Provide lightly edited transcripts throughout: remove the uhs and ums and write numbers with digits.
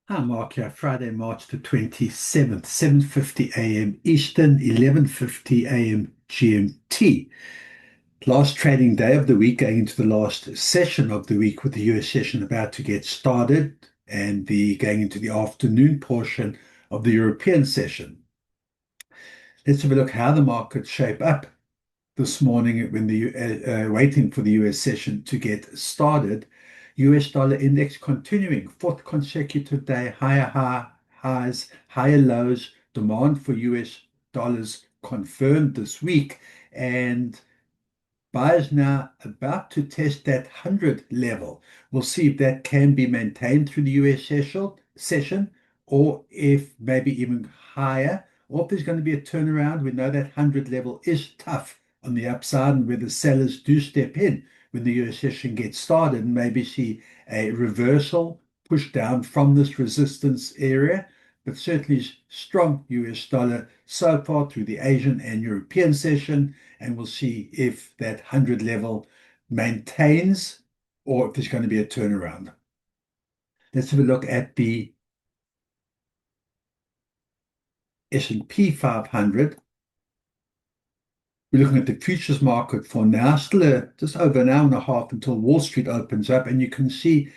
Hi, Mark here. Friday, March the 27th, 7:50 a.m. Eastern, 11:50 a.m. GMT. Last trading day of the week, going into the last session of the week with the US session about to get started and the going into the afternoon portion of the European session. Let's have a look how the markets shape up this morning when waiting for the US session to get started. US dollar index continuing fourth consecutive day highs, higher lows. Demand for US dollars confirmed this week, and buyers now about to test that 100 level. We'll see if that can be maintained through the US session or if maybe even higher, or if there's going to be a turnaround. We know that 100 level is tough on the upside, and where the sellers do step in when the US session gets started and maybe see a reversal push down from this resistance area. But certainly strong US dollar so far through the Asian and European session, and we'll see if that 100 level maintains or if there's going to be a turnaround. Let's have a look at the S&P 500. We're looking at the futures market for now, still just over an hour and a half until Wall Street opens up, and you can see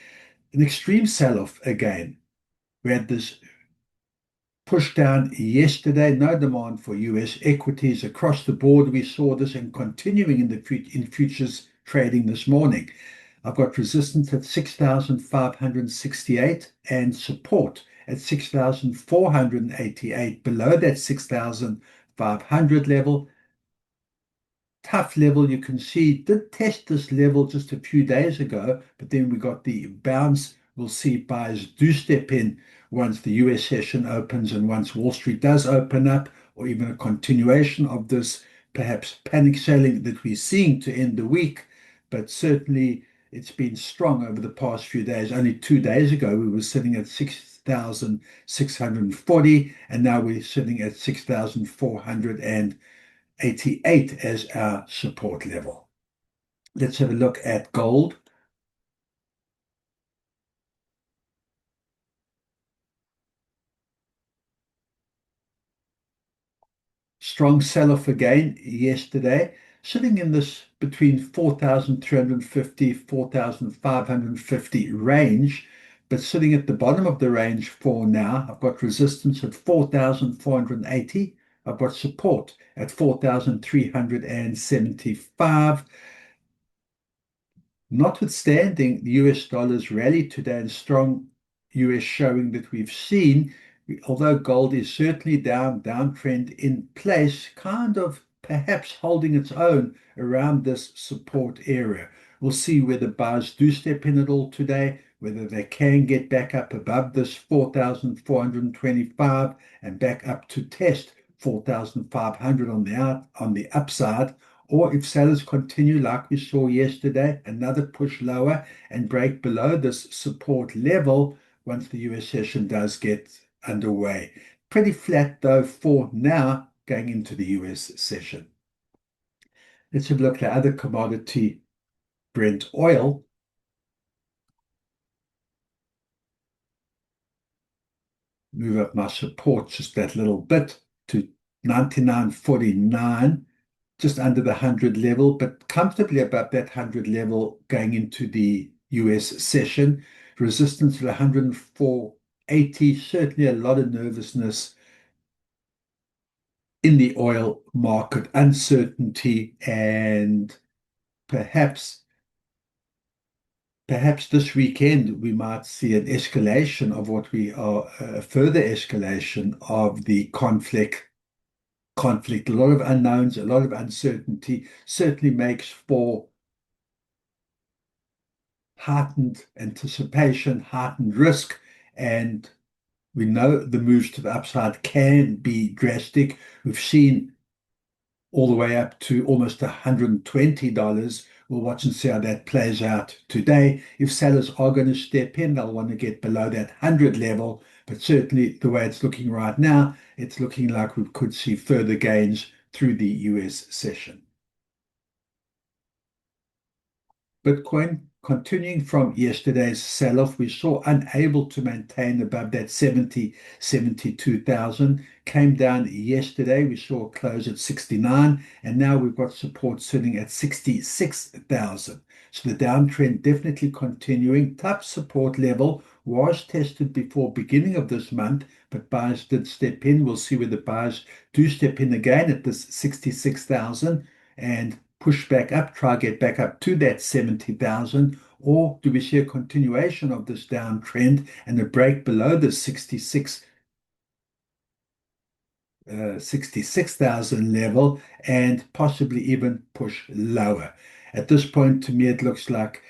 an extreme sell-off again. We had this push down yesterday, no demand for US equities across the board. We saw this and continuing in futures trading this morning. I've got resistance at 6,568 and support at 6,488. Below that 6,500 level, tough level. You can see did test this level just a few days ago, but then we got the bounce. We'll see buyers do step in once the US session opens and once Wall Street does open up, or even a continuation of this perhaps panic selling that we're seeing to end the week. But certainly it's been strong over the past few days. Only 2 days ago, we were sitting at 6,640, and now we're sitting at 6,488 as our support level. Let's have a look at gold. Strong sell-off again yesterday, sitting in this between 4,350, 4,550 range, but sitting at the bottom of the range for now. I've got resistance at 4,480. I've got support at 4,375. Notwithstanding the US dollar's rally today and strong US showing that we've seen, although gold is certainly downtrend in place, kind of perhaps holding its own around this support area. We'll see whether buyers do step in at all today, whether they can get back up above this 4,425 and back up to test 4,500 on the upside, or if sellers continue like we saw yesterday, another push lower and break below this support level once the US session does get underway. Pretty flat though for now going into the US session. Let's have a look at other commodity, Brent oil. Move up my support just that little bit to 99.49, just under the 100 level, but comfortably above that 100 level going into the US session. Resistance at 104.80, certainly a lot of nervousness in the oil market, uncertainty, and perhaps this weekend we might see an escalation of what we are a further escalation of the conflict. A lot of unknowns, a lot of uncertainty certainly makes for heightened anticipation, heightened risk, and we know the moves to the upside can be drastic. We've seen all the way up to almost $120. We'll watch and see how that plays out today. If sellers are going to step in, they'll want to get below that 100 level. But certainly the way it's looking right now, it's looking like we could see further gains through the US session. Bitcoin continuing from yesterday's sell-off, we saw unable to maintain above that 72,000. Came down yesterday. We saw a close at 69, and now we've got support sitting at 66,000. So the downtrend definitely continuing. Tough support level was tested before beginning of this month, but buyers did step in. We'll see whether buyers do step in again at this 66,000 and push back up, try get back up to that 70,000, or do we see a continuation of this downtrend and a break below the 66,000 level and possibly even push lower? At this point, to me, it looks like,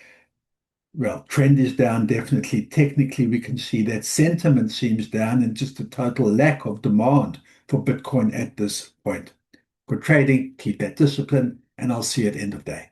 well, trend is down definitely. Technically, we can see that sentiment seems down and just a total lack of demand for Bitcoin at this point. Good trading, keep that discipline, and I'll see you at end of day.